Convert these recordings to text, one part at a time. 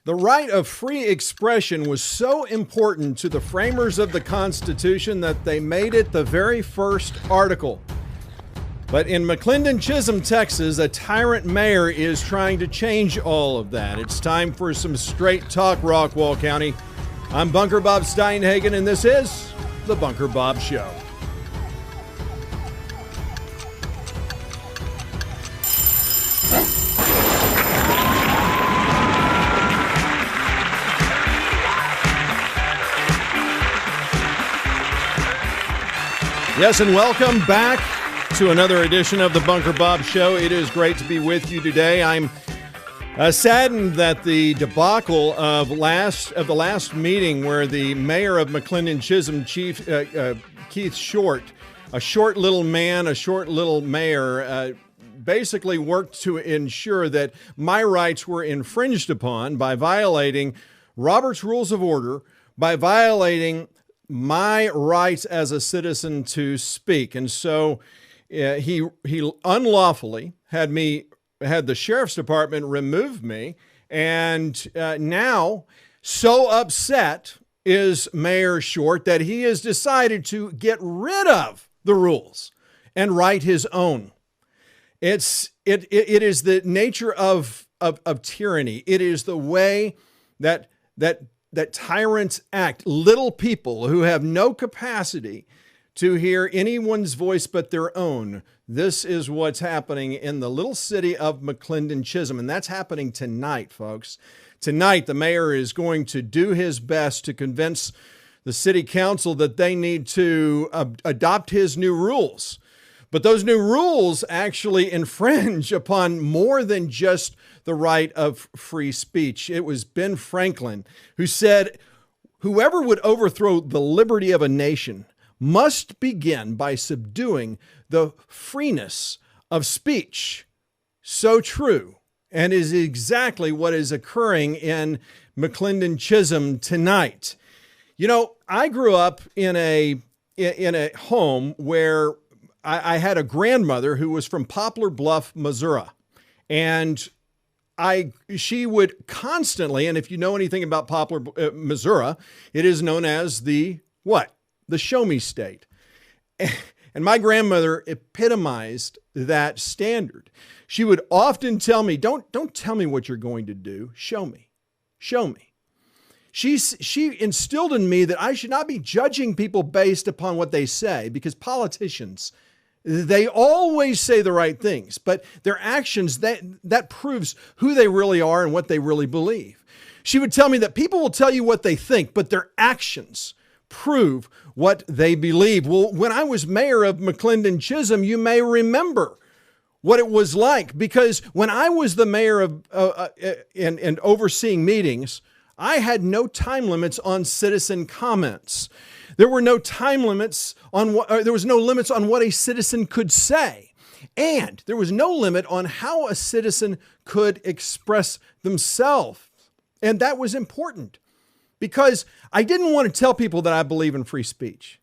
The right of free expression was so important to the framers of the Constitution that they made it the very first article. But in McLendon-Chisholm, Texas, a tyrant mayor is trying to change all of that. It's time for some straight talk, Rockwall County. I'm Bunker Bob Steinhagen, and this is The Bunker Bob Show. Yes, and welcome back to another edition of the Bunker Bob Show. It is great to be with you today. I'm saddened that the debacle of the last meeting where the mayor of McLendon-Chisholm, Keith Short, a short little man, a short little mayor, basically worked to ensure that my rights were infringed upon by violating Robert's Rules of Order, by violating my rights as a citizen to speak. And so he unlawfully had the sheriff's department remove me. And now so upset is Mayor Short that he has decided to get rid of the rules and write his own. It is the nature of tyranny. It is the way that tyrants act. Little people who have no capacity to hear anyone's voice but their own. This is what's happening in the little city of McLendon-Chisholm, and that's happening tonight, folks. Tonight, the mayor is going to do his best to convince the city council that they need to adopt his new rules. But those new rules actually infringe upon more than just the right of free speech. It was Ben Franklin who said, "Whoever would overthrow the liberty of a nation must begin by subduing the freeness of speech." So true, and is exactly what is occurring in McLendon-Chisholm tonight. You know, I grew up in a home where I had a grandmother who was from Poplar Bluff, Missouri, and she would constantly, and if you know anything about Poplar, Missouri, it is known as the show me state. And my grandmother epitomized that standard. She would often tell me, don't tell me what you're going to do. Show me. Show me. She instilled in me that I should not be judging people based upon what they say, because politicians, they always say the right things, but their actions, that proves who they really are and what they really believe. She would tell me that people will tell you what they think, but their actions prove what they believe. Well, when I was mayor of McLendon-Chisholm, you may remember what it was like, because when I was the mayor of and overseeing meetings, I had no time limits on citizen comments. There were no time limits there was no limits on what a citizen could say. And there was no limit on how a citizen could express themselves. And that was important, because I didn't want to tell people that I believe in free speech.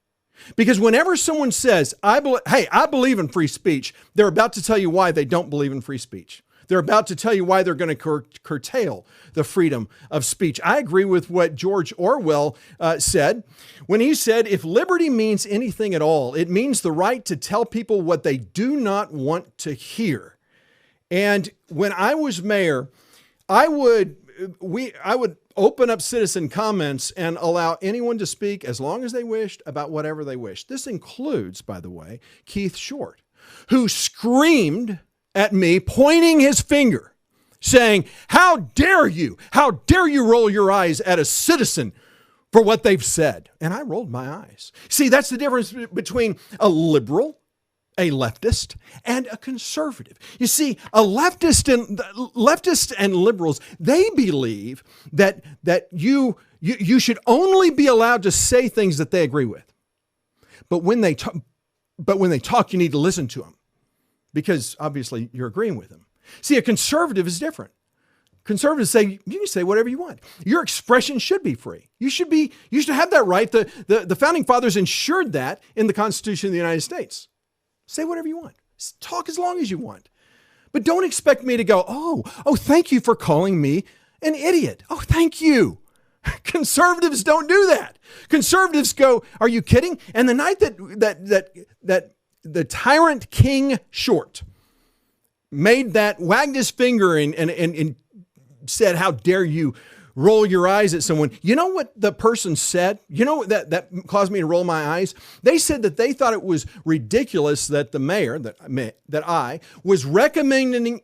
Because whenever someone says, I believe in free speech, they're about to tell you why they don't believe in free speech. They're about to tell you why they're going to curtail the freedom of speech. I agree with what George Orwell said when he said, if liberty means anything at all, it means the right to tell people what they do not want to hear. And when I was mayor, I would open up citizen comments and allow anyone to speak as long as they wished about whatever they wished. This includes, by the way, Keith Short, who screamed at me, pointing his finger, saying, how dare you roll your eyes at a citizen for what they've said? And I rolled my eyes. See, that's the difference between a liberal, a leftist, and a conservative. You see, a leftist and liberals, they believe that you should only be allowed to say things that they agree with. But when they talk, you need to listen to them, because obviously you're agreeing with them. See, a conservative is different. Conservatives say you can say whatever you want. Your expression should be free. You should have that right. The founding fathers ensured that in the Constitution of the United States. Say whatever you want. Talk as long as you want. But don't expect me to go, oh, thank you for calling me An idiot. Oh, thank you. Conservatives don't do that. Conservatives go, are you kidding? And the night that the tyrant King Short wagged his finger and said, how dare you roll your eyes at someone. You know what the person said? You know that caused me to roll my eyes? They said that they thought it was ridiculous that the mayor, that I was recommending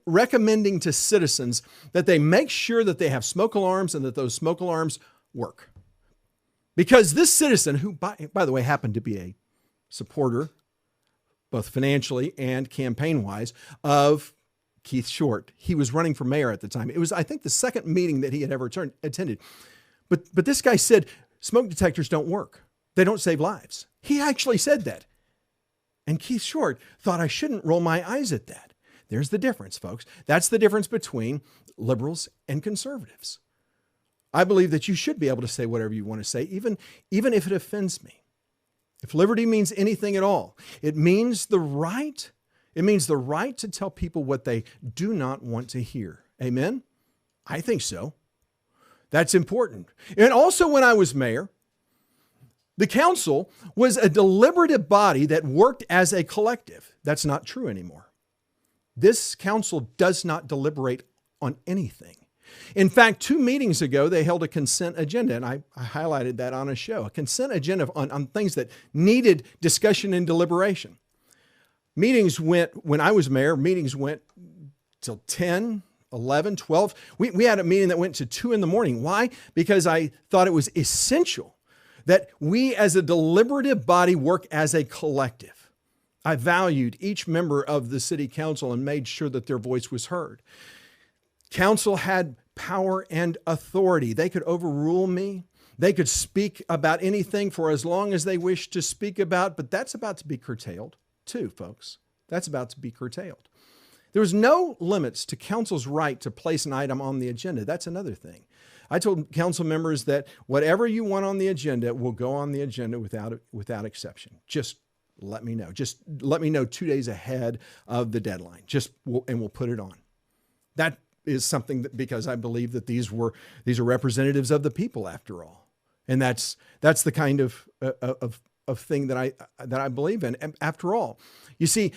to citizens that they make sure that they have smoke alarms and that those smoke alarms work. Because this citizen, who by the way happened to be a supporter, both financially and campaign-wise, of Keith Short. He was running for mayor at the time. It was, I think, the second meeting that he had ever attended. But this guy said, smoke detectors don't work. They don't save lives. He actually said that. And Keith Short thought I shouldn't roll my eyes at that. There's the difference, folks. That's the difference between liberals and conservatives. I believe that you should be able to say whatever you want to say, even if it offends me. If liberty means anything at all, it means the right. It means the right to tell people what they do not want to hear. Amen? I think so. That's important. And also when I was mayor, the council was a deliberative body that worked as a collective. That's not true anymore. This council does not deliberate on anything. In fact, 2 meetings ago, they held a consent agenda, and I highlighted that on a show, a consent agenda on things that needed discussion and deliberation. Meetings went, when I was mayor, meetings went till 10, 11, 12. We had a meeting that went to 2 in the morning. Why? Because I thought it was essential that we as a deliberative body work as a collective. I valued each member of the city council and made sure that their voice was heard. Council had power and authority. They could overrule me. They could speak about anything for as long as they wished to speak about, but that's about to be curtailed too, folks. That's about to be curtailed. There was no limits to council's right to place an item on the agenda. That's another thing. I told council members that whatever you want on the agenda will go on the agenda without exception. Just let me know. Just let me know 2 days ahead of the deadline. And we'll put it on. That is something that, because I believe that these are representatives of the people after all. And that's the kind of thing that I believe in. And after all, you see,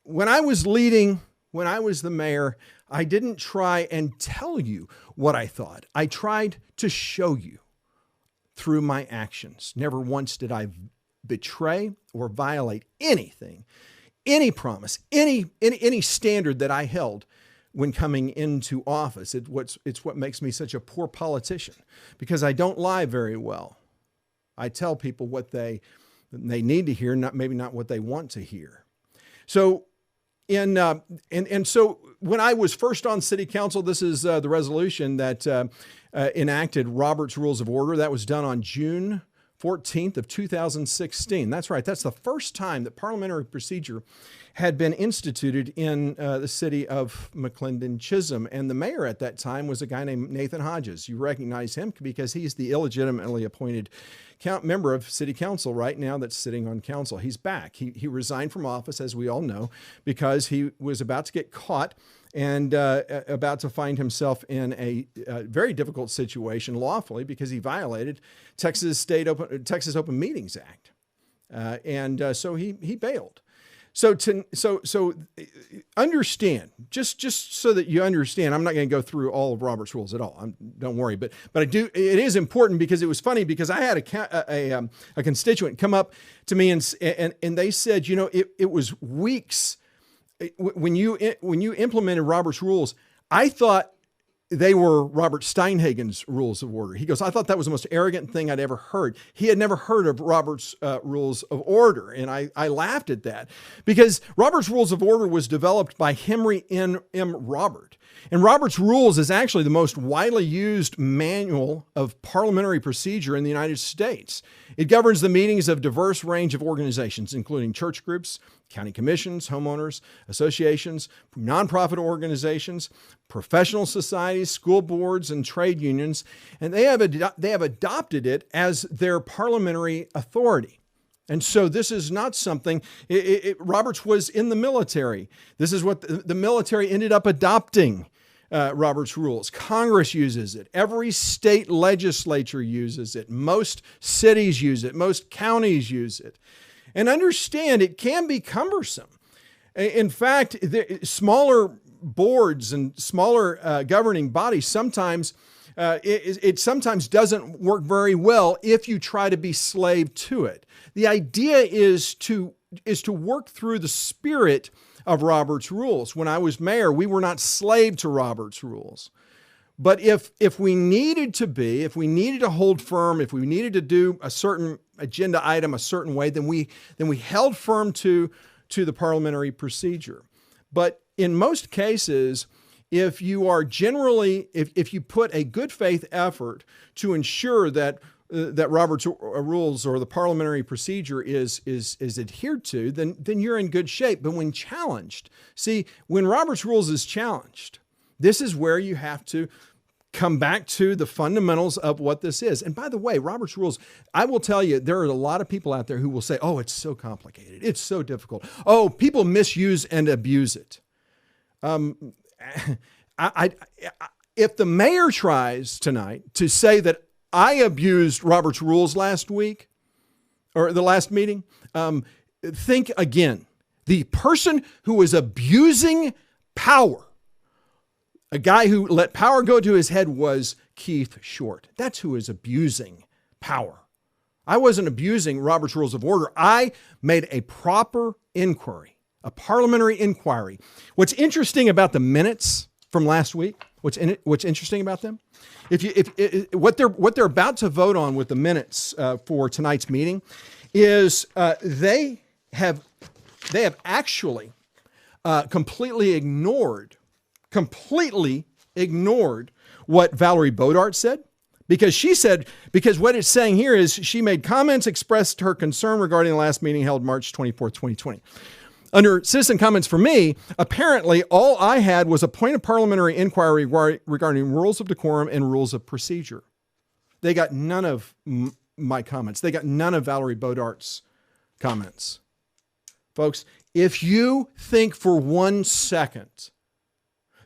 when I was the mayor, I didn't try and tell you what I thought. I tried to show you through my actions. Never once did I betray or violate anything, any promise, any standard that I held when coming into office. It's what makes me such a poor politician, because I don't lie very well. I tell people what they need to hear, maybe not what they want to hear. So, so when I was first on city council, this is the resolution that enacted Robert's Rules of Order. That was done on June 14th of 2016. That's right. That's the first time that parliamentary procedure had been instituted in the city of McLendon-Chisholm. And the mayor at that time was a guy named Nathan Hodges. You recognize him because he's the illegitimately appointed member of city council right now that's sitting on council. He's back. He resigned from office, as we all know, because he was about to get caught and about to find himself in a very difficult situation lawfully, because he violated Texas Open Meetings Act. So he bailed. So understand, just so that you understand, I'm not going to go through all of Robert's rules at all. Don't worry, but I do. It is important, because it was funny, because I had a constituent come up to me and they said, you know, it was weeks when you implemented Robert's rules. I thought they were Robert Steinhagen's rules of order. He goes, I thought that was the most arrogant thing I'd ever heard. He had never heard of Robert's rules of order. And I laughed at that, because Robert's rules of order was developed by Henry M. Robert. And Robert's rules is actually the most widely used manual of parliamentary procedure in the United States. It governs the meetings of a diverse range of organizations, including church groups, county commissions, homeowners associations, nonprofit organizations, professional societies, school boards, and trade unions. And they have adopted it as their parliamentary authority. And so this is not something, Roberts was in the military. This is what the military ended up adopting Robert's rules. Congress uses it. Every state legislature uses it. Most cities use it. Most counties use it. And understand, it can be cumbersome. In fact, smaller boards and smaller governing bodies sometimes it sometimes doesn't work very well if you try to be slave to it. The idea is to work through the spirit of Robert's rules. When I was mayor, we were not slave to Robert's rules. But if we needed to hold firm, if we needed to do a certain agenda item a certain way, then we held firm to the parliamentary procedure. But in most cases, if you put a good faith effort to ensure that Robert's rules or the parliamentary procedure is adhered to, then you're in good shape. But when challenged, when Robert's rules is challenged, this is where you have to come back to the fundamentals of what this is. And by the way, Robert's rules, I will tell you, there are a lot of people out there who will say, oh, it's so complicated. It's so difficult. Oh, people misuse and abuse it. If the mayor tries tonight to say that I abused Robert's rules last week or the last meeting, think again. The person who was abusing power, a guy who let power go to his head, was Keith Short. That's who is abusing power. I wasn't abusing Robert's Rules of Order. I made a proper inquiry, a parliamentary inquiry. What's interesting about the minutes from last week, what's interesting about them, what they're about to vote on with the minutes for tonight's meeting is they have actually completely ignored what Valerie Bodart said, because what it's saying here is she made comments, expressed her concern regarding the last meeting held March 24th, 2020. Under citizen comments for me, apparently all I had was a point of parliamentary inquiry regarding rules of decorum and rules of procedure. They got none of my comments. They got none of Valerie Bodart's comments. Folks, if you think for 1 second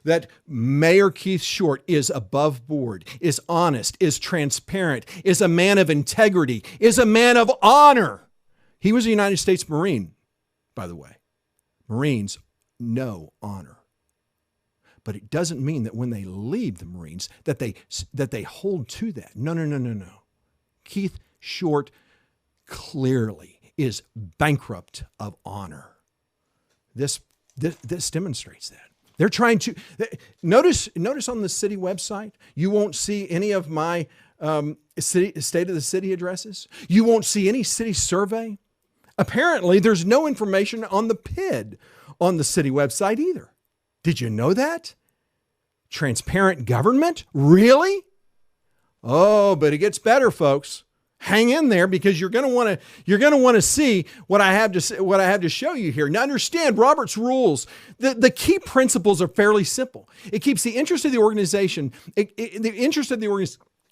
that Mayor Keith Short is above board, is honest, is transparent, is a man of integrity, is a man of honor. He was a United States Marine, by the way. Marines know honor. But it doesn't mean that when they leave the Marines that they hold to that. No. Keith Short clearly is bankrupt of honor. This demonstrates that. They're trying to notice on the city website, you won't see any of my state of the city addresses. You won't see any city survey. Apparently, there's no information on the PID on the city website either. Did you know that? Transparent government? Really? Oh, but it gets better, folks. Hang in there, because you're going to want to see what I have to show you here. Now, understand Robert's rules. The key principles are fairly simple. It keeps the interest of the organization. The interest of the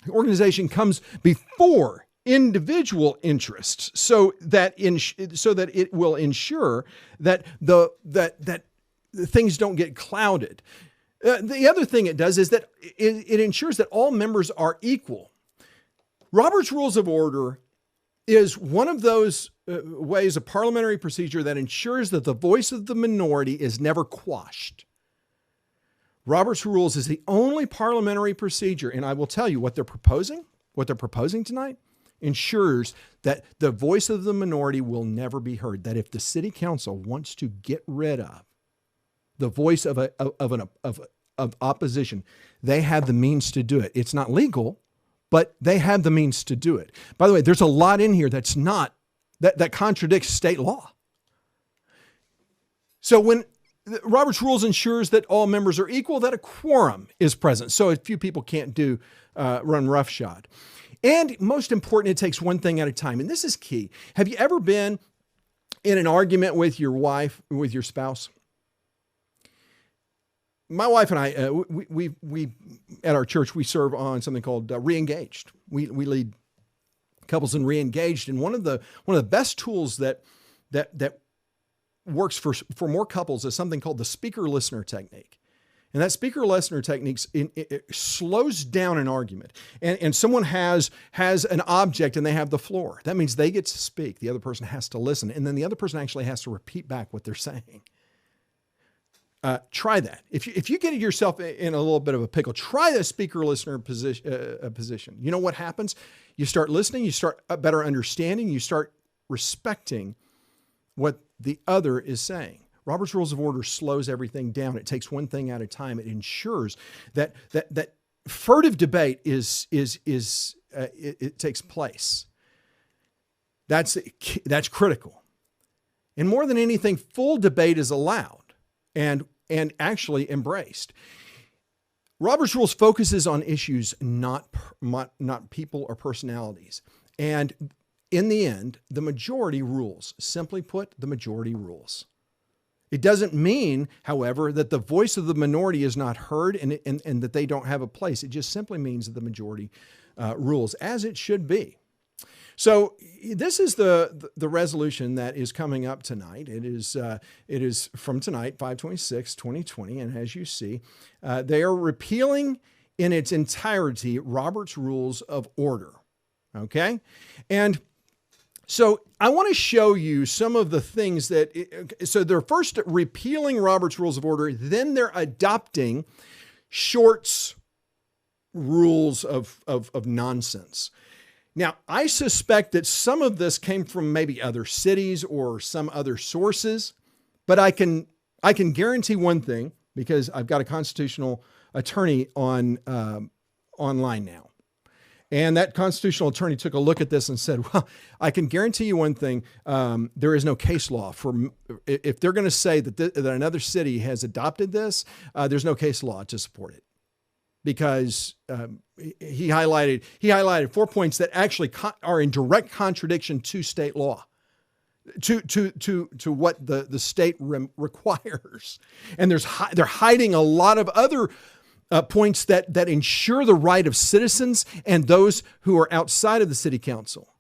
organization comes before individual interests, so that it will ensure that that things don't get clouded. The other thing it does is that it ensures that all members are equal. Robert's Rules of Order is one of those ways of parliamentary procedure that ensures that the voice of the minority is never quashed. Robert's Rules is the only parliamentary procedure, and I will tell you what they're proposing tonight, ensures that the voice of the minority will never be heard. That if the city council wants to get rid of the voice of opposition, they have the means to do it. It's not legal, but they have the means to do it. By the way, there's a lot in here that contradicts state law. So when Robert's Rules ensures that all members are equal, that a quorum is present, so a few people can't run roughshod. And most important, it takes one thing at a time. And this is key. Have you ever been in an argument with your wife, with your spouse? My wife and I, we at our church, we serve on something called Reengaged. We lead couples in Reengaged. And one of the best tools that works for more couples is something called the speaker listener technique. And that speaker listener techniques it slows down an argument. And someone has an object and they have the floor. That means they get to speak. The other person has to listen. And then the other person actually has to repeat back what they're saying. Try that. If you get yourself in a little bit of a pickle, try the speaker listener position. You know what happens? You start listening, you start better understanding, you start respecting what the other is saying. Robert's Rules of Order slows everything down. It takes one thing at a time. It ensures that furtive debate it takes place. That's critical. And more than anything, full debate is allowed and actually embraced. Robert's Rules focuses on issues, not people or personalities. And in the end, the majority rules. Simply put, the majority rules. It doesn't mean, however, that the voice of the minority is not heard and that they don't have a place. It just simply means that the majority rules, as it should be. So this is the resolution that is coming up tonight. It is from tonight, 5/26/2020, and as you see, they are repealing in its entirety Robert's Rules of Order. Okay, and so I want to show you some of the things so they're first repealing Robert's Rules of Order, then they're adopting Short's rules of nonsense. Now, I suspect that some of this came from maybe other cities or some other sources, but I can guarantee one thing because I've got a constitutional attorney online now. And that constitutional attorney took a look at this and said, well, I can guarantee you one thing. There is no case law for if they're going to say that another city has adopted this, there's no case law to support it. Because he highlighted 4 points that actually are in direct contradiction to state law, to what the state requires. And they're hiding a lot of other points that ensure the right of citizens and those who are outside of the city council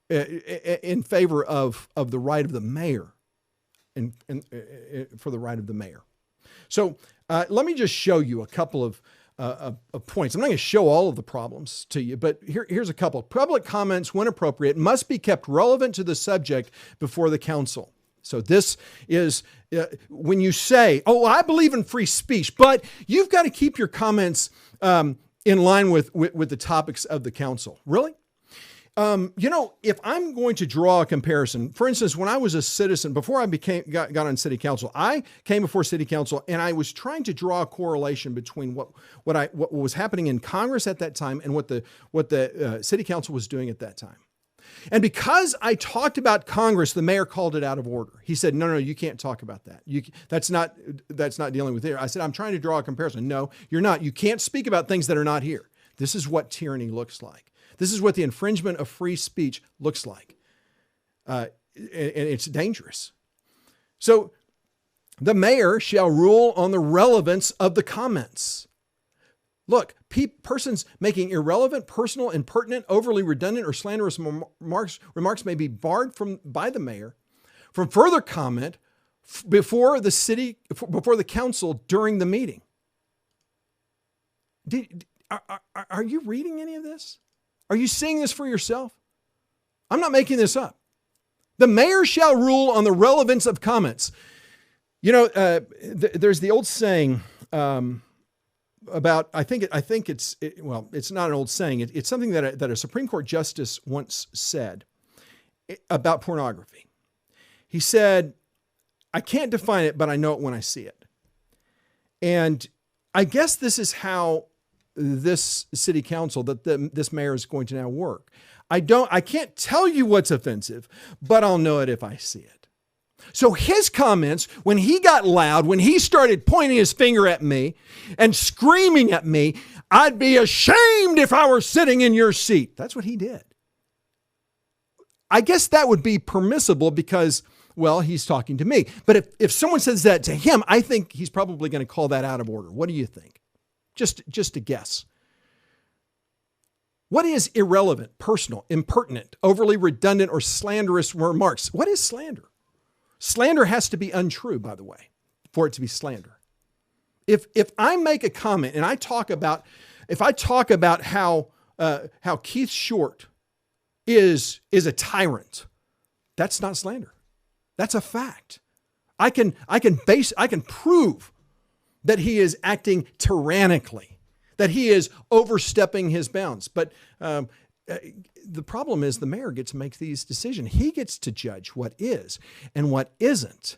in favor of the right of the mayor and for the right of the mayor. So let me just show you a couple of points. I'm not going to show all of the problems to you, but here's a couple. Public comments, when appropriate, must be kept relevant to the subject before the council. So this is when you say, oh, I believe in free speech, but you've got to keep your comments in line with the topics of the council. Really? If I'm going to draw a comparison, for instance, when I was a citizen, before I got on city council, I came before city council and I was trying to draw a correlation between what was happening in Congress at that time and what the city council was doing at that time. And because I talked about Congress, the mayor called it out of order. He said, no, you can't talk about that. That's not dealing with it. I said, I'm trying to draw a comparison. No, you're not. You can't speak about things that are not here. This is what tyranny looks like. This is what the infringement of free speech looks like. And it's dangerous. So the mayor shall rule on the relevance of the comments. Look, persons making irrelevant, personal, impertinent, overly redundant, or slanderous remarks may be barred by the mayor from further comment before the council during the meeting. Are you reading any of this? Are you seeing this for yourself? I'm not making this up. The mayor shall rule on the relevance of comments. There's the old saying about, it's not an old saying. It's something that a Supreme Court justice once said about pornography. He said, I can't define it, but I know it when I see it. And I guess this is how this city council, this mayor is going to now work. I can't tell you what's offensive, but I'll know it if I see it. So his comments, when he got loud, when he started pointing his finger at me and screaming at me, I'd be ashamed if I were sitting in your seat. That's what he did. I guess that would be permissible because, well, he's talking to me. But if someone says that to him, I think he's probably going to call that out of order. What do you think? Just a guess. What is irrelevant, personal, impertinent, overly redundant, or slanderous remarks? What is slander? Slander has to be untrue, by the way, for it to be slander. If I make a comment and if I talk about how Keith Short is a tyrant, that's not slander. That's a fact. I can prove that he is acting tyrannically, that he is overstepping his bounds. But the problem is the mayor gets to make these decisions. He gets to judge what is and what isn't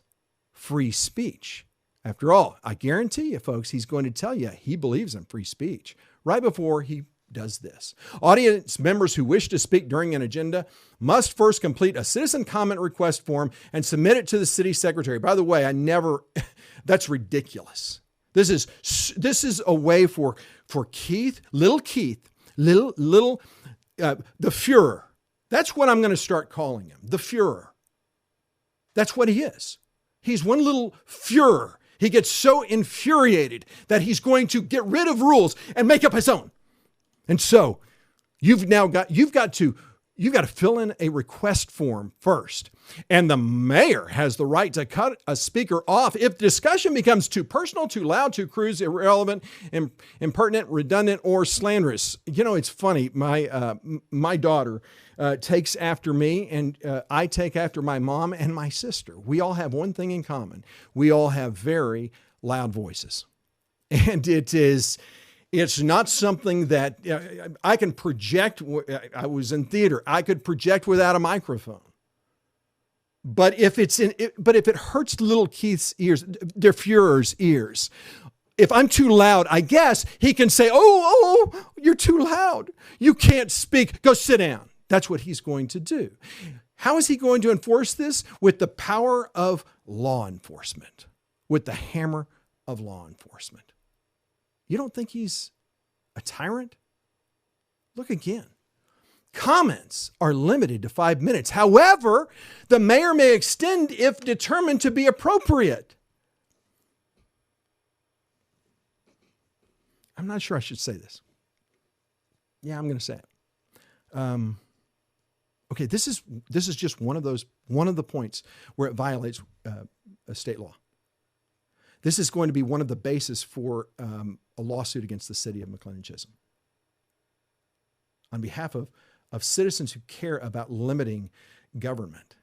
free speech. After all, I guarantee you, folks, he's going to tell you he believes in free speech right before he does this. Audience members who wish to speak during an agenda must first complete a citizen comment request form and submit it to the city secretary. By the way, that's ridiculous. This is a way for Keith, the Fuhrer. That's what I'm going to start calling him, the Fuhrer. That's what he is. He's one little Fuhrer. He gets so infuriated that he's going to get rid of rules and make up his own. And so you've got to fill in a request form first. And the mayor has the right to cut a speaker off if the discussion becomes too personal, too loud, too crude, irrelevant, impertinent, redundant, or slanderous. You know, it's funny. My daughter takes after me, and I take after my mom and my sister. We all have one thing in common. We all have very loud voices. And it's not something that I can project. I was in theater. I could project without a microphone. But if it hurts little Keith's ears, their Fuhrer's ears, if I'm too loud, I guess he can say, oh, you're too loud. You can't speak. Go sit down. That's what he's going to do. How is he going to enforce this? With the power of law enforcement, with the hammer of law enforcement. You don't think he's a tyrant? Look again. Comments are limited to 5 minutes. However, the mayor may extend if determined to be appropriate. I'm not sure I should say this. Yeah, I'm going to say it. Okay, this is just one of the points where it violates a state law. This is going to be one of the bases for a lawsuit against the city of McLendon-Chisholm on behalf of citizens who care about limiting government.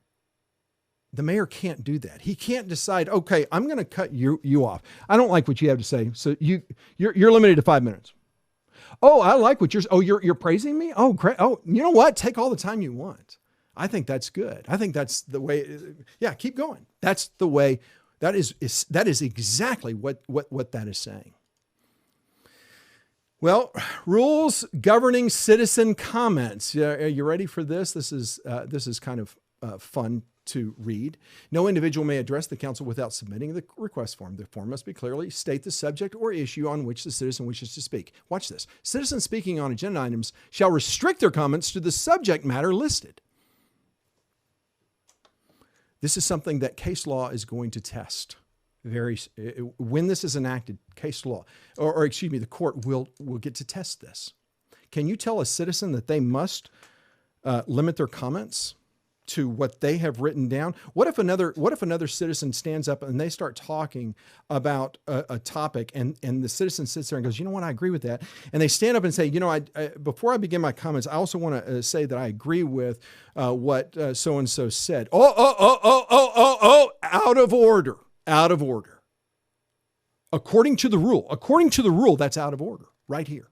The mayor can't do that. He can't decide, okay, I'm going to cut you off. I don't like what you have to say, so you're limited to 5 minutes. Oh, I like what you're praising me? Oh, great. Oh, you know what? Take all the time you want. I think that's good. I think that's the way. Yeah, keep going. That's the way. That is exactly what that is saying. Well, rules governing citizen comments. Are you ready for this? This is kind of fun to read. No individual may address the council without submitting the request form. The form must be clearly state the subject or issue on which the citizen wishes to speak. Watch this. Citizens speaking on agenda items shall restrict their comments to the subject matter listed. This is something that case law is going to test. When this is enacted, case law, or excuse me, the court will get to test this. Can you tell a citizen that they must limit their comments to what they have written down? What if another citizen stands up and they start talking about a topic, and the citizen sits there and goes, you know what, I agree with that. And they stand up and say, you know, I before I begin my comments, I also want to say that I agree with what so-and-so said. Out of order. Out of order. According to the rule, that's out of order right here.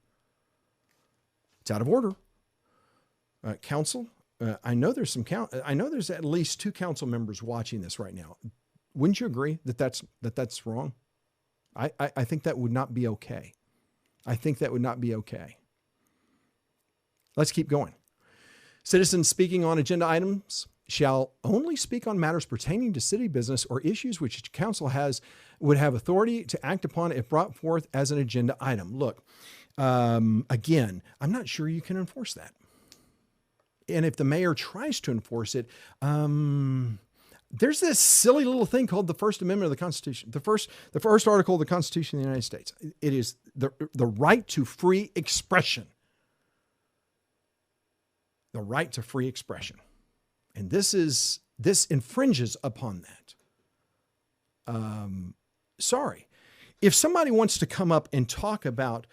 It's out of order. Council, I know there's at least 2 council members watching this right now. Wouldn't you agree that that's wrong? I think that would not be okay. I think that would not be okay. Let's keep going. Citizens speaking on agenda items shall only speak on matters pertaining to city business or issues which council would have authority to act upon if brought forth as an agenda item. Look, again, I'm not sure you can enforce that. And if the mayor tries to enforce it, there's this silly little thing called the First Amendment of the Constitution. The first article of the Constitution of the United States. It is the right to free expression. The right to free expression. And this infringes upon that. Sorry. if somebody wants to come up and talk about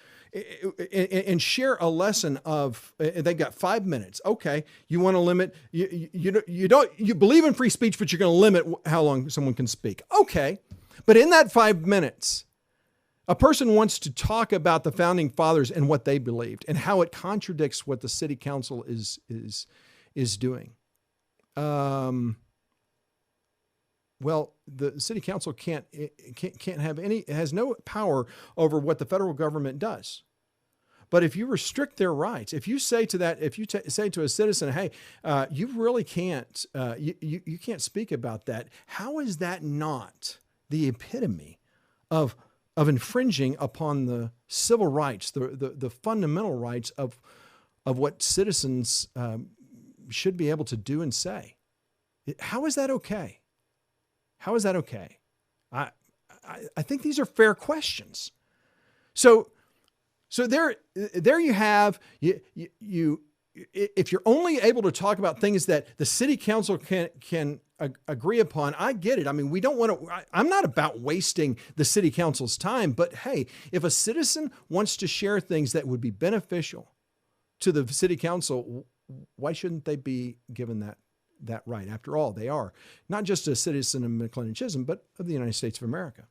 and share a lesson of, they've got 5 minutes. Okay. You want to limit, you believe in free speech, but you're going to limit how long someone can speak. Okay. But in that 5 minutes, a person wants to talk about the founding fathers and what they believed and how it contradicts what the city council is doing. Well, the city council can't have it has no power over what the federal government does. But if you restrict their rights, if you say to that, if you say to a citizen, hey, you really can't, you can't speak about that. How is that not the epitome of infringing upon the civil rights, the fundamental rights of what citizens should be able to do and say? How is that okay? How is that okay? I think these are fair questions. So there you have you. If you're only able to talk about things that the city council can agree upon, I get it. I mean, we don't want to. I'm not about wasting the city council's time, but hey, if a citizen wants to share things that would be beneficial to the city council, why shouldn't they be given that right? After all, they are not just a citizen of McLendon-Chisholm, but of the United States of America.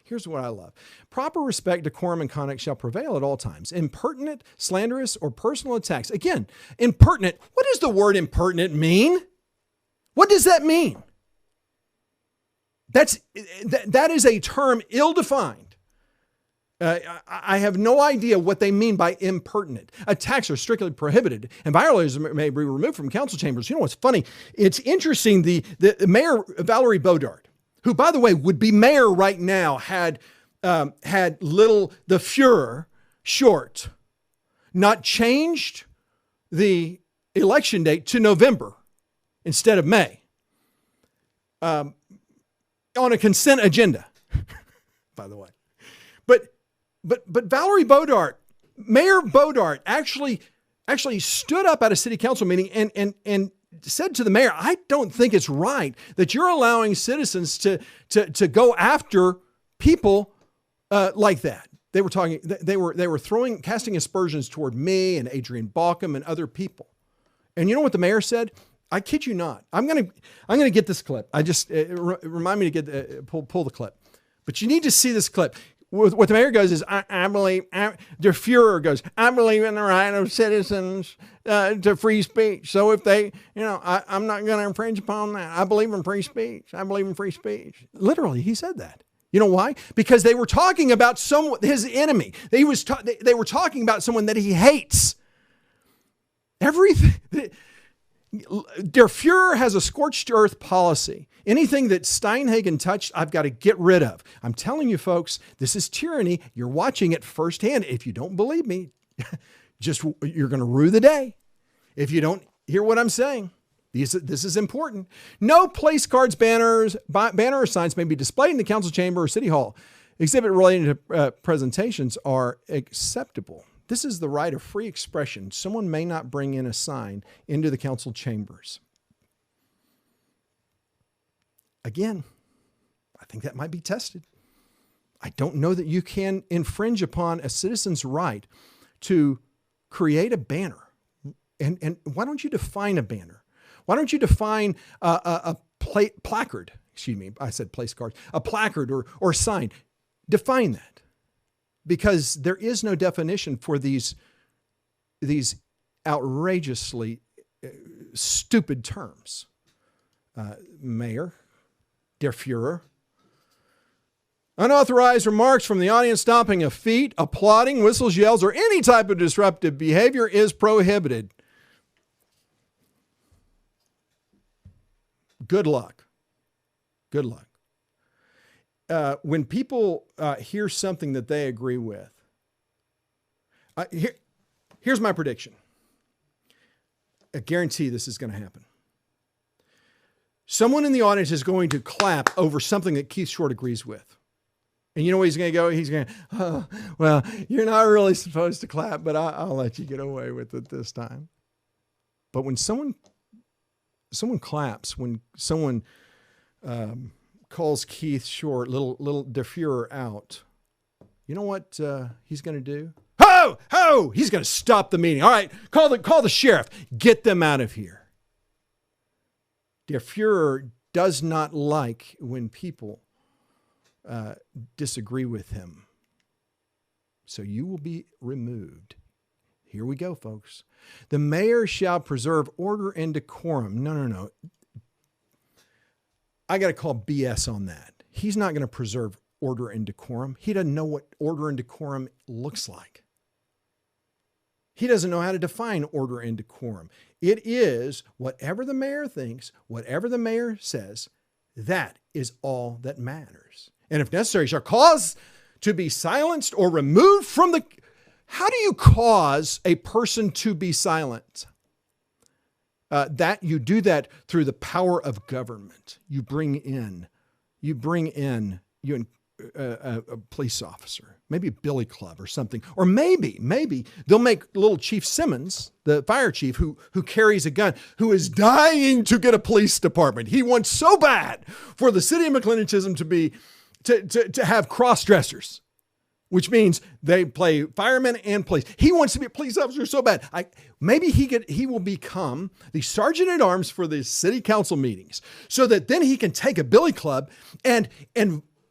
Here's what I love. Proper respect, decorum, and conduct shall prevail at all times. Impertinent, slanderous, or personal attacks. Again, impertinent. What does the word impertinent mean? What does that mean? That is a term ill-defined. I have no idea what they mean by impertinent. Attacks are strictly prohibited, and violators may be removed from council chambers. You know what's funny? It's interesting. The Mayor Valerie Bodart, who, by the way, would be mayor right now, had the Fuhrer short not changed the election date to November instead of May on a consent agenda, by the way. But Valerie Bodart, Mayor Bodart, actually stood up at a city council meeting and said to the mayor, I don't think it's right that you're allowing citizens to go after people like that. They were casting aspersions toward me and Adrian Balkum and other people. And you know what the mayor said? I kid you not. I'm gonna get this clip. Remind me to get pull the clip. But you need to see this clip. What the mayor goes is, I believe, the Fuhrer goes, I believe in the right of citizens to free speech. So if they, I'm not going to infringe upon that. I believe in free speech. I believe in free speech. Literally, he said that. You know why? Because they were talking about his enemy. They were talking about someone that he hates. Everything. Der Fuhrer has a scorched earth policy. Anything that Steinhagen touched, I've got to get rid of. I'm telling you, folks, this is tyranny. You're watching it firsthand. If you don't believe me, you're going to rue the day. If you don't hear what I'm saying, this is important. No place cards, banner or signs may be displayed in the council chamber or city hall. Exhibit relating to presentations are acceptable. This is the right of free expression. Someone may not bring in a sign into the council chambers. Again, I think that might be tested. I don't know that you can infringe upon a citizen's right to create a banner. And why don't you define a banner? Why don't you define a placard? Excuse me, I said place cards. A placard or sign. Define that. Because there is no definition for these outrageously stupid terms. Mayor, der Fuhrer. Unauthorized remarks from the audience stomping of feet, applauding, whistles, yells, or any type of disruptive behavior is prohibited. Good luck. Good luck. When people hear something that they agree with, here's my prediction. I guarantee this is going to happen. Someone in the audience is going to clap over something that Keith Short agrees with. And you know where he's going to go? He's going, oh, well, you're not really supposed to clap, but I'll let you get away with it this time. But when someone claps, when someone calls Keith Short, little der Fuhrer out, You know what he's going to do? Ho! Ho! He's going to stop the meeting. All right, call the sheriff. Get them out of here. Der Fuhrer does not like when people disagree with him. So you will be removed. Here we go, folks. The mayor shall preserve order and decorum. No. I got to call BS on that. He's not going to preserve order and decorum. He doesn't know what order and decorum looks like. He doesn't know how to define order and decorum. It is whatever the mayor thinks, whatever the mayor says, that is all that matters. And if necessary, shall cause to be silenced or removed from the... How do you cause a person to be silent? That you do that through the power of government. You bring in a police officer, maybe a billy club or something, or maybe they'll make little Chief Simmons, the fire chief who carries a gun, who is dying to get a police department. He wants so bad for the city of McLendon-Chisholm to have cross dressers, which means they play firemen and police. He wants to be a police officer so bad. Maybe he will become the sergeant at arms for the city council meetings, so that then he can take a billy club and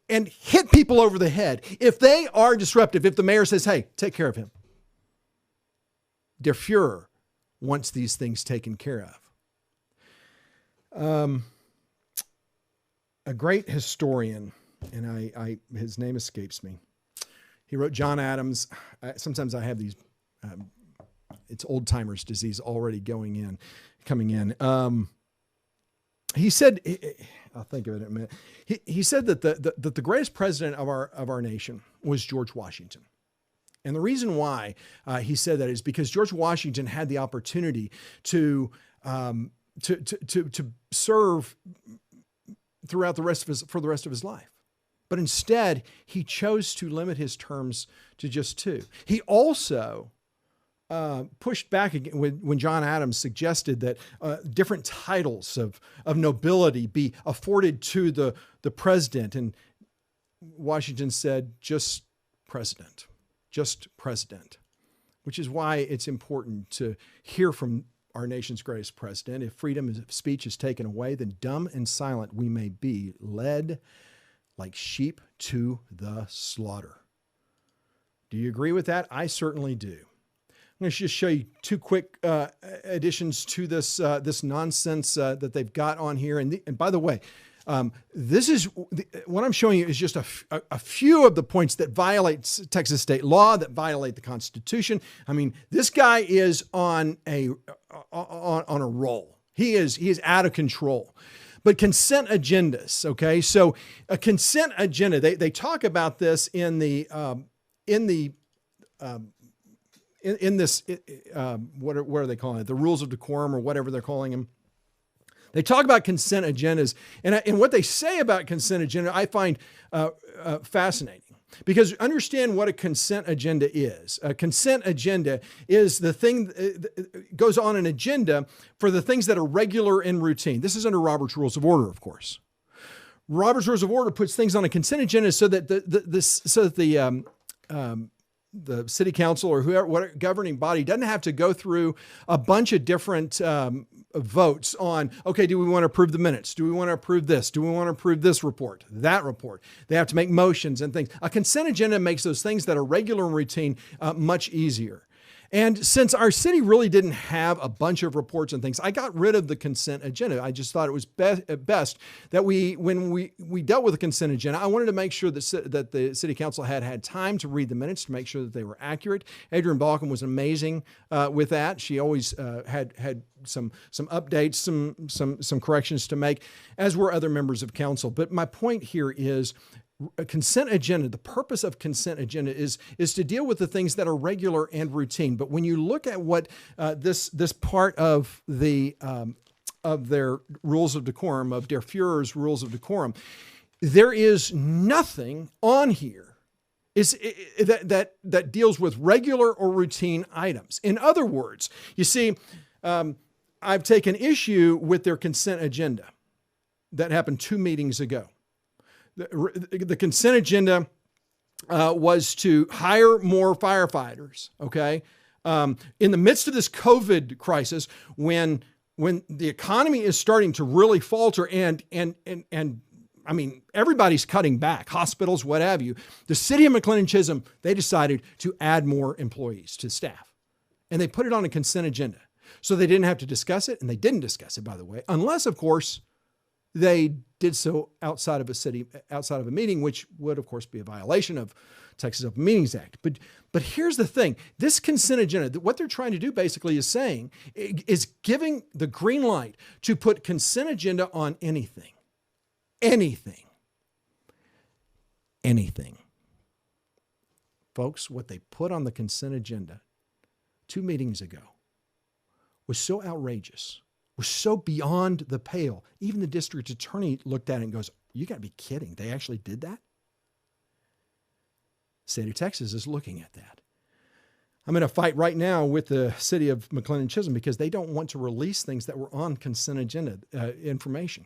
hit people over the head if they are disruptive. If the mayor says, "Hey, take care of him," Der Fuhrer wants these things taken care of. A great historian, and his name escapes me. He wrote John Adams. Sometimes I have these, it's old timers disease already coming in. He said, I'll think of it in a minute. He said that the greatest president of our nation was George Washington. And the reason why he said that is because George Washington had the opportunity to serve throughout the rest of his life. But instead, he chose to limit his terms to just 2. He also pushed back again when John Adams suggested that different titles of nobility be afforded to the president. And Washington said, just president, which is why it's important to hear from our nation's greatest president. If freedom of speech is taken away, then dumb and silent we may be, led like sheep to the slaughter. Do you agree with that? I certainly do. I'm going to just show you 2 quick additions to this nonsense that they've got on here. And by the way, this is what I'm showing you is just a few of the points that violate Texas state law, that violate the Constitution. I mean, this guy is on a roll. He is out of control. But consent agendas, okay? So a consent agenda, they talk about this in this, what are they calling it? The rules of decorum or whatever they're calling them. They talk about consent agendas, and what they say about consent agenda I find fascinating. Because understand what a consent agenda is. A consent agenda is the thing that goes on an agenda for the things that are regular and routine. This is under Robert's Rules of Order, of course. Robert's Rules of Order puts things on a consent agenda so that the city council or whoever, what governing body doesn't have to go through a bunch of different votes on, okay, do we want to approve the minutes? Do we want to approve this? Do we want to approve this report, that report? They have to make motions and things. A consent agenda makes those things that are regular and routine much easier. And since our city really didn't have a bunch of reports and things, I got rid of the consent agenda. I just thought it was best that when we dealt with the consent agenda, I wanted to make sure that the city council had time to read the minutes to make sure that they were accurate. Adrienne Balkin was amazing with that. She always had some updates, some corrections to make, as were other members of council. But my point here is, a consent agenda, the purpose of consent agenda is to deal with the things that are regular and routine. But when you look at what this part of of their rules of decorum, of Der Fuhrer's rules of decorum, there is nothing on here that deals with regular or routine items. In other words, you see, I've taken issue with their consent agenda that happened 2 meetings ago. The consent agenda was to hire more firefighters, okay? In the midst of this COVID crisis, when the economy is starting to really falter and I mean, everybody's cutting back, hospitals, what have you, the city of McLendon-Chisholm, they decided to add more employees to staff. And they put it on a consent agenda. So they didn't have to discuss it, and they didn't discuss it, by the way, unless, of course, they did so outside of a meeting, which would, of course, be a violation of Texas Open Meetings Act. But here's the thing. This consent agenda, what they're trying to do basically is giving the green light to put consent agenda on anything. Anything. Folks, what they put on the consent agenda 2 meetings ago was so outrageous, was so beyond the pale. Even the district attorney looked at it and goes, you got to be kidding. They actually did that? The state of Texas is looking at that. I'm in a fight right now with the city of McLendon-Chisholm because they don't want to release things that were on consent agenda information.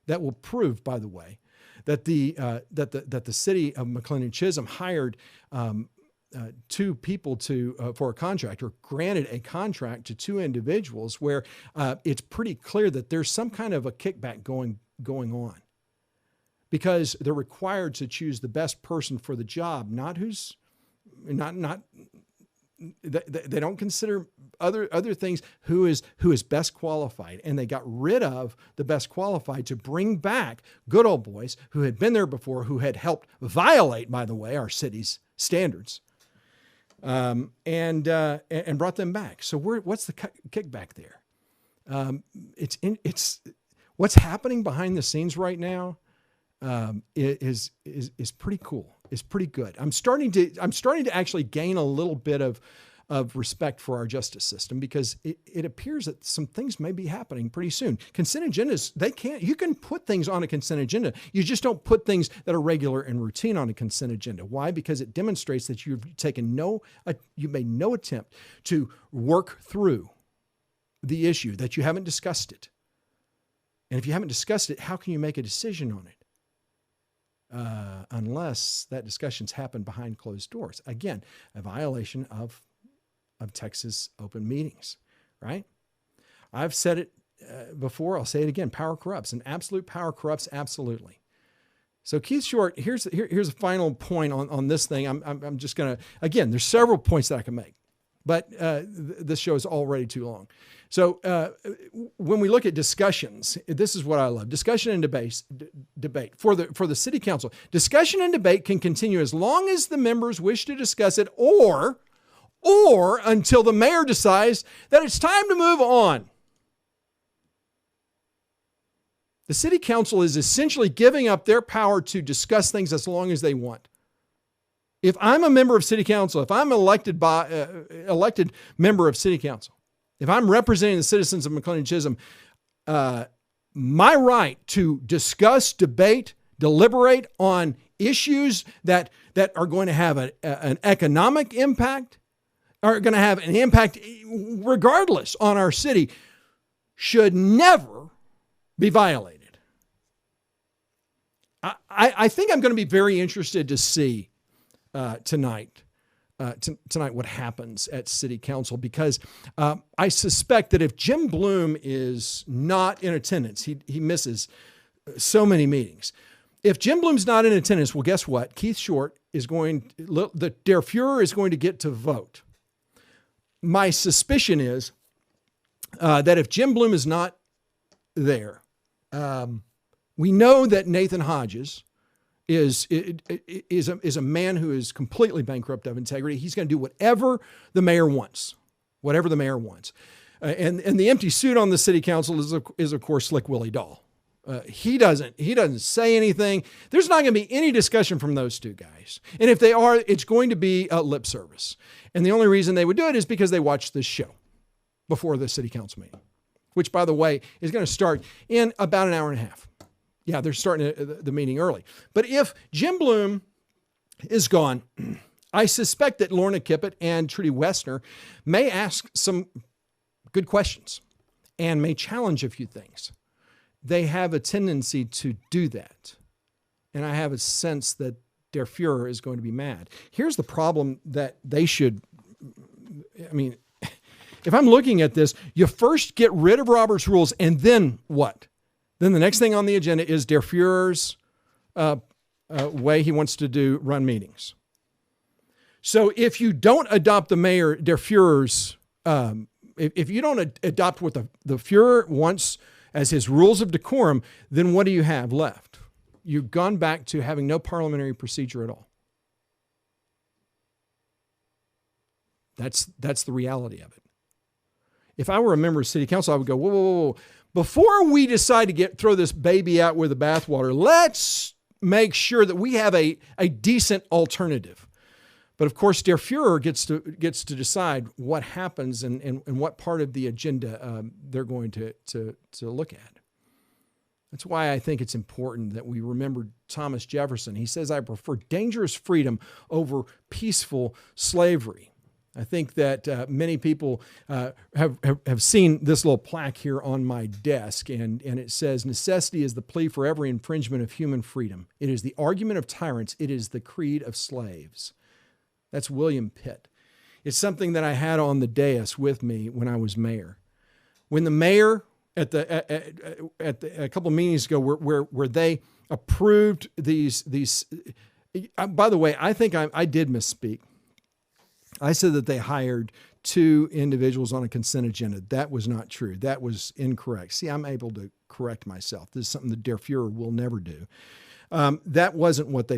That will prove, by the way, that the city of McLendon-Chisholm hired 2 people for a contract, or granted a contract to 2 individuals where it's pretty clear that there's some kind of a kickback going on, because they're required to choose the best person for the job, they don't consider other things, who is best qualified. And they got rid of the best qualified to bring back good old boys who had been there before, who had helped violate, by the way, our city's standards, and brought them back. So what's the kickback there? It's what's happening behind the scenes right now. Is pretty cool. It's pretty good. I'm starting to actually gain a little bit of respect for our justice system, because it appears that some things may be happening pretty soon. Consent agendas, you can put things on a consent agenda. You just don't put things that are regular and routine on a consent agenda. Why? Because it demonstrates that you've made no attempt to work through the issue, that you haven't discussed it. And if you haven't discussed it, how can you make a decision on it? Unless that discussion's happened behind closed doors. Again, a violation of Texas open meetings, right? I've said it before. I'll say it again. Power corrupts, and absolute power corrupts absolutely. So Keith Short, here's a final point on this thing. I'm just going to, again, there's several points that I can make, but this show is already too long. So when we look at discussions, this is what I love. Discussion and debate. For the city council, discussion and debate can continue as long as the members wish to discuss it, or until the mayor decides that it's time to move on. The city council is essentially giving up their power to discuss things as long as they want. If I'm a member of city council, if I'm elected member of city council, if I'm representing the citizens of McLendon-Chisholm, my right to discuss, debate, deliberate on issues that are going to have an economic impact, are going to have an impact regardless on our city, should never be violated. I think I'm going to be very interested to see tonight what happens at city council, because I suspect that if Jim Bloom is not in attendance, he misses so many meetings. If Jim Bloom's not in attendance, well, guess what? Keith Short der Fuhrer is going to get to vote. My suspicion is that if Jim Bloom is not there, we know that Nathan Hodges is a man who is completely bankrupt of integrity. He's going to do whatever the mayor wants, and the empty suit on the city council is of course Slick Willie Dahl. He doesn't say anything. There's not going to be any discussion from those two guys, and if they are, it's going to be lip service. And the only reason they would do it is because they watched this show before the city council meeting, which, by the way, is going to start in about an hour and a half. Yeah, they're starting the meeting early. But if Jim Bloom is gone, I suspect that Lorna Kippett and Trudy Westner may ask some good questions and may challenge a few things. They have a tendency to do that. And I have a sense that Der Fuhrer is going to be mad. Here's the problem that they should, if I'm looking at this, you first get rid of Robert's rules, and then what? Then the next thing on the agenda is Der Fuhrer's way he wants to run meetings. So if you don't adopt the mayor, Der Fuhrer's, if you don't adopt what the Fuhrer wants as his rules of decorum, then what do you have left? You've gone back to having no parliamentary procedure at all. That's the reality of it. If I were a member of city council, I would go, whoa, whoa, whoa. Before we decide to throw this baby out with the bathwater, let's make sure that we have a decent alternative. But of course, Der Fuhrer gets to decide what happens and what part of the agenda they're going to look at. That's why I think it's important that we remember Thomas Jefferson. He says, I prefer dangerous freedom over peaceful slavery. I think that many people have seen this little plaque here on my desk, and it says, necessity is the plea for every infringement of human freedom. It is the argument of tyrants. It is the creed of slaves. That's William Pitt. It's something that I had on the dais with me when I was mayor. When the mayor at a couple of meetings ago where they approved these by the way, I think I did misspeak. I said that they hired 2 individuals on a consent agenda. That was not true. That was incorrect. See, I'm able to correct myself. This is something that Der Fuhrer will never do. That wasn't what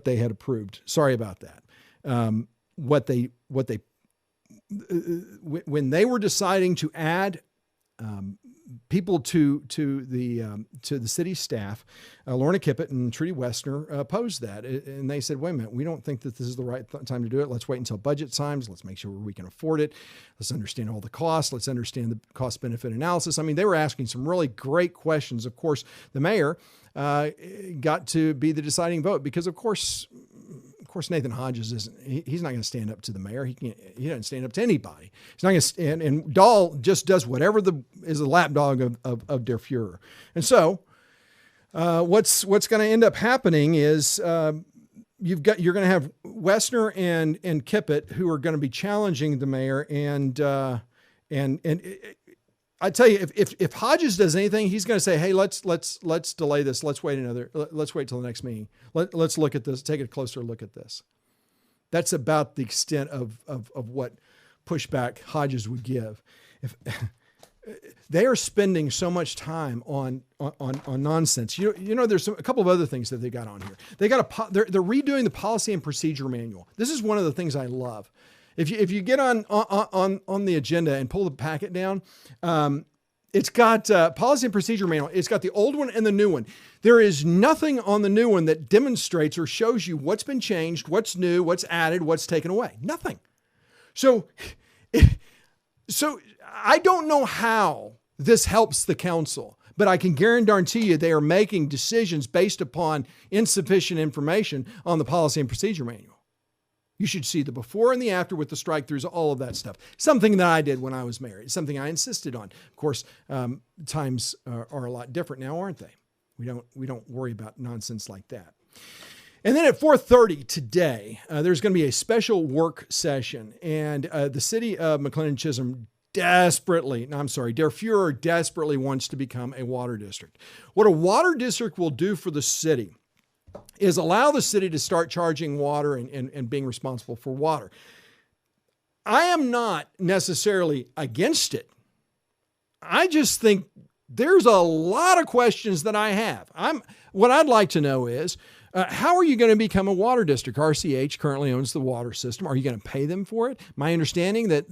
they had approved. Sorry about that. When they were deciding to add people to the city staff, Lorna Kippett and Trudy Westner opposed that, and they said, "Wait a minute, we don't think that this is the right time to do it. Let's wait until budget times. Let's make sure we can afford it. Let's understand all the costs. Let's understand the cost-benefit analysis." I mean, they were asking some really great questions. Of course, the mayor got to be the deciding vote because, of course, Nathan Hodges he's not going to stand up to the mayor. He doesn't stand up to anybody. He's not going to and Dahl just does whatever is the lapdog of Der Fuhrer. And so what's going to end up happening is you're going to have Westner and Kippett who are going to be challenging the mayor, and I tell you, if Hodges does anything, he's going to say, "Hey, let's delay this. Let's wait till the next meeting. Let's look at this. Take a closer look at this." That's about the extent of what pushback Hodges would give. If they are spending so much time on nonsense, there's a couple of other things that they got on here. They're redoing the policy and procedure manual. This is one of the things I love. If you get on the agenda and pull the packet down, it's got policy and procedure manual. It's got the old one and the new one. There is nothing on the new one that demonstrates or shows you what's been changed, what's new, what's added, what's taken away. Nothing. So I don't know how this helps the council, but I can guarantee you they are making decisions based upon insufficient information on the policy and procedure manual. You should see the before and the after with the strike-throughs, all of that stuff. Something that I did when I was mayor. It's something I insisted on. Of course, times are a lot different now, aren't they? We don't worry about nonsense like that. And then at 4:30 today, there's going to be a special work session, and the city of McLendon-Chisholm Der Fuhrer desperately wants to become a water district. What a water district will do for the city is allow the city to start charging water and being responsible for water. I am not necessarily against it. I just think there's a lot of questions that I have. What I'd like to know is, how are you going to become a water district? RCH currently owns the water system. Are you going to pay them for it? My understanding that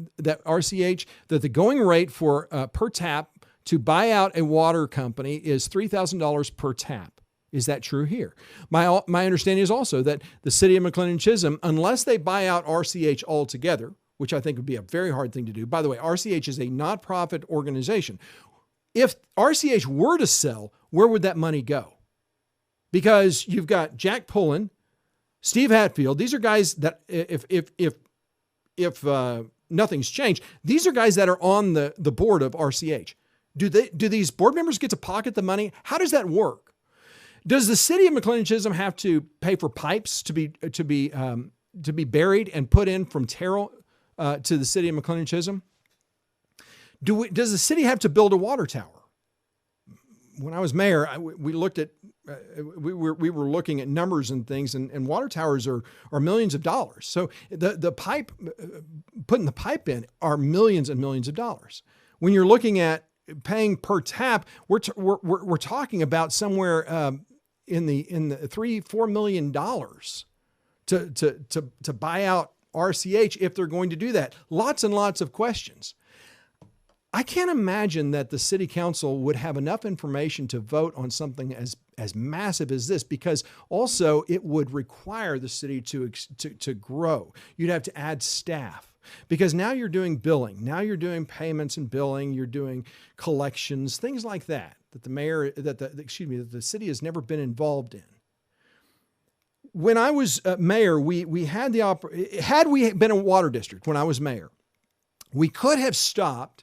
RCH, that the going rate for per tap to buy out a water company is $3,000 per tap. Is that true here? My understanding is also that the city of McLendon-Chisholm, unless they buy out RCH altogether, which I think would be a very hard thing to do. By the way, RCH is a nonprofit organization. If RCH were to sell, where would that money go? Because you've got Jack Pullen, Steve Hatfield. These are guys that if nothing's changed, these are guys that are on the board of RCH. Do these board members get to pocket the money? How does that work? Does the city of McLendon-Chisholm have to pay for pipes to be buried and put in from Terrell to the city of McLendon-Chisholm? Does the city have to build a water tower? When I was mayor, we looked at we were looking at numbers and things, and water towers are millions of dollars. So the pipe, putting the pipe in, are millions and millions of dollars. When you're looking at paying per tap, we're talking about somewhere in the $3-4 million to buy out RCH if they're going to do that. Lots and lots of questions. I can't imagine that the city council would have enough information to vote on something as massive as this, because also it would require the city to grow. You'd have to add staff, because now you're doing billing, now you're doing payments and billing, you're doing collections, things like that that the city has never been involved in. When I was mayor, we had had we been a water district when I was mayor, we could have stopped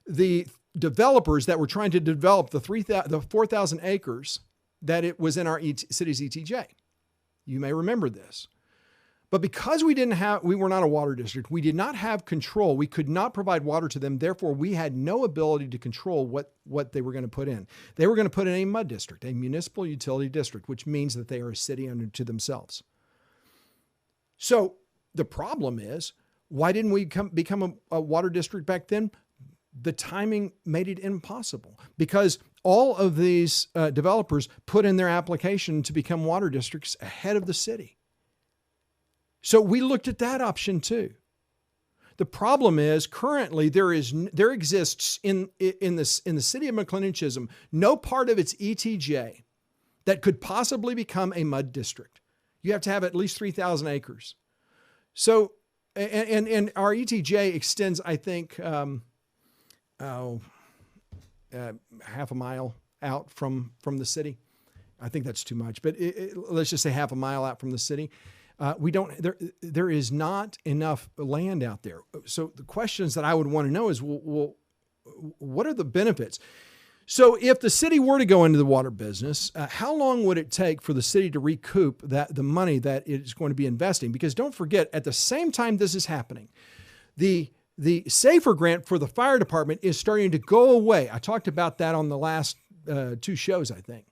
the developers that were trying to develop the 4,000 acres that it was in our city's ETJ. You may remember this. But because we were not a water district, we did not have control. We could not provide water to them. Therefore, we had no ability to control what they were going to put in. They were going to put in a MUD district, a municipal utility district, which means that they are a city unto themselves. So the problem is, why didn't we become a water district back then? The timing made it impossible, because all of these developers put in their application to become water districts ahead of the city. So we looked at that option too. The problem is, currently there exists in the city of McLendon-Chisholm no part of its ETJ that could possibly become a MUD district. You have to have at least 3,000 acres. So, and our ETJ extends, I think, half a mile out from the city. I think that's too much, but let's just say half a mile out from the city. There is not enough land out there. So the questions that I would want to know is, well, what are the benefits? So if the city were to go into the water business, how long would it take for the city to recoup the money that it is going to be investing? Because don't forget, at the same time this is happening, the SAFER grant for the fire department is starting to go away. I talked about that on the last 2 shows, I think.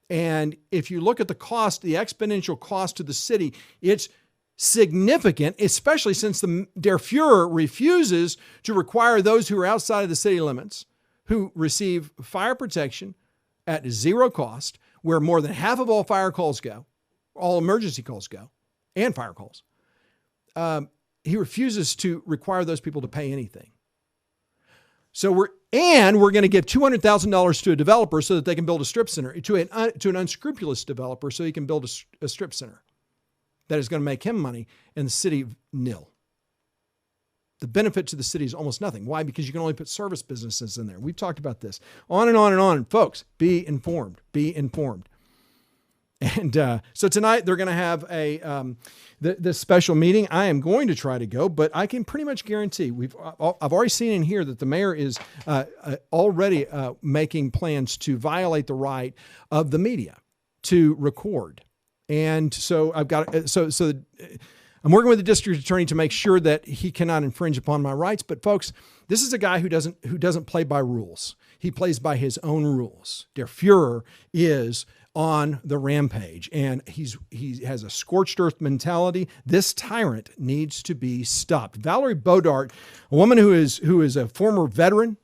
And if you look at the cost, the exponential cost to the city, it's significant, especially since Der Fuhrer refuses to require those who are outside of the city limits, who receive fire protection at zero cost, where more than half of all fire calls go, all emergency calls go, and fire calls. He refuses to require those people to pay anything. So we're going to give $200,000 to a developer so that they can build a strip center, to an unscrupulous developer so he can build a strip center that is going to make him money, and the city nil. The benefit to the city is almost nothing. Why? Because you can only put service businesses in there. We've talked about this on and on and on. Folks, be informed. Be informed. And so tonight they're going to have this special meeting. I am going to try to go, but I can pretty much guarantee I've already seen in here that the mayor is already making plans to violate the right of the media to record. And so I'm working with the district attorney to make sure that he cannot infringe upon my rights. But folks, this is a guy who doesn't play by rules. He plays by his own rules. Der Fuhrer is on the rampage, and he has a scorched earth mentality. This tyrant needs to be stopped. Valerie Bodart, a woman who is a former veteran,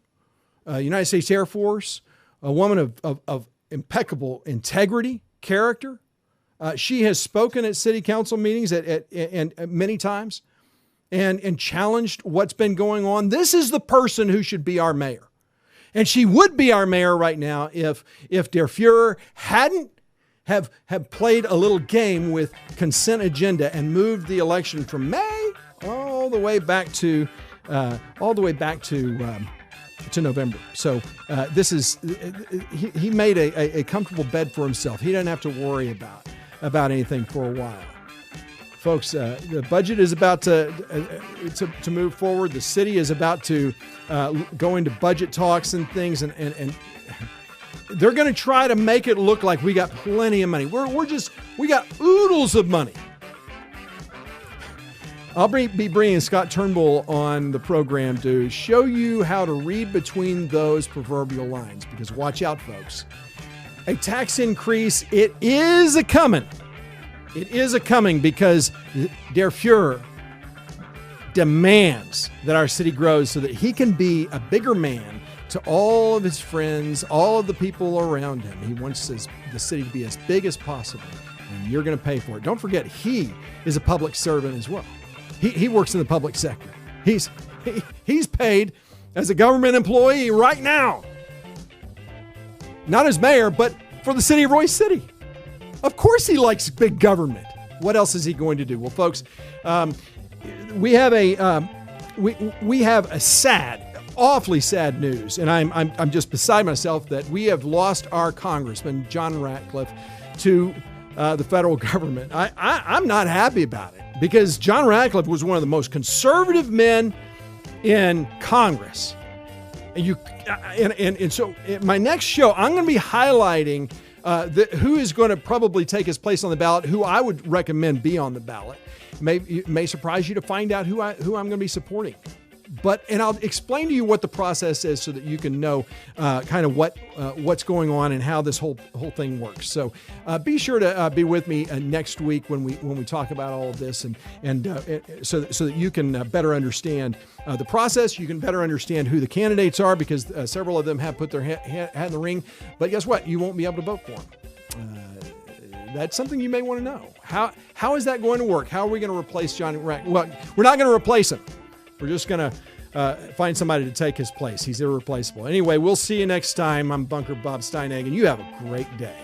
United States Air Force, a woman of impeccable integrity, character. She has spoken at city council meetings and many times and challenged what's been going on. This is the person who should be our mayor. And she would be our mayor right now if Der Fuhrer hadn't have played a little game with consent agenda and moved the election from May all the way back to November. So this is he made a comfortable bed for himself. He doesn't have to worry about anything for a while. Folks, the budget is about to move forward. The city is about to go into budget talks and things, and they're going to try to make it look like we got plenty of money. We got oodles of money. I'll be bringing Scott Turnbull on the program to show you how to read between those proverbial lines, because watch out, folks. A tax increase, it is a coming. It is a coming because Der Fuhrer demands that our city grows so that he can be a bigger man to all of his friends, all of the people around him. He wants the city to be as big as possible, and you're going to pay for it. Don't forget, he is a public servant as well. He works in the public sector. He's paid as a government employee right now. Not as mayor, but for the city of Royce City. Of course he likes big government. What else is he going to do? Well, folks, we have a sad, awfully sad news, and I'm just beside myself that we have lost our Congressman, John Ratcliffe, to the federal government. I'm not happy about it, because John Ratcliffe was one of the most conservative men in Congress. And so in my next show, I'm going to be highlighting who is going to probably take his place on the ballot, who I would recommend be on the ballot. It may surprise you to find out who I'm going to be supporting. And I'll explain to you what the process is so that you can know kind of what's going on and how this whole thing works. So be sure to be with me next week when we talk about all of this, and so that you can better understand the process. You can better understand who the candidates are, because several of them have put their hat in the ring. But guess what? You won't be able to vote for them. That's something you may want to know. How is that going to work? How are we going to replace John Ratcliffe? Well, we're not going to replace him. We're just going to find somebody to take his place. He's irreplaceable. Anyway, we'll see you next time. I'm Bunker Bob Steinegg, and you have a great day.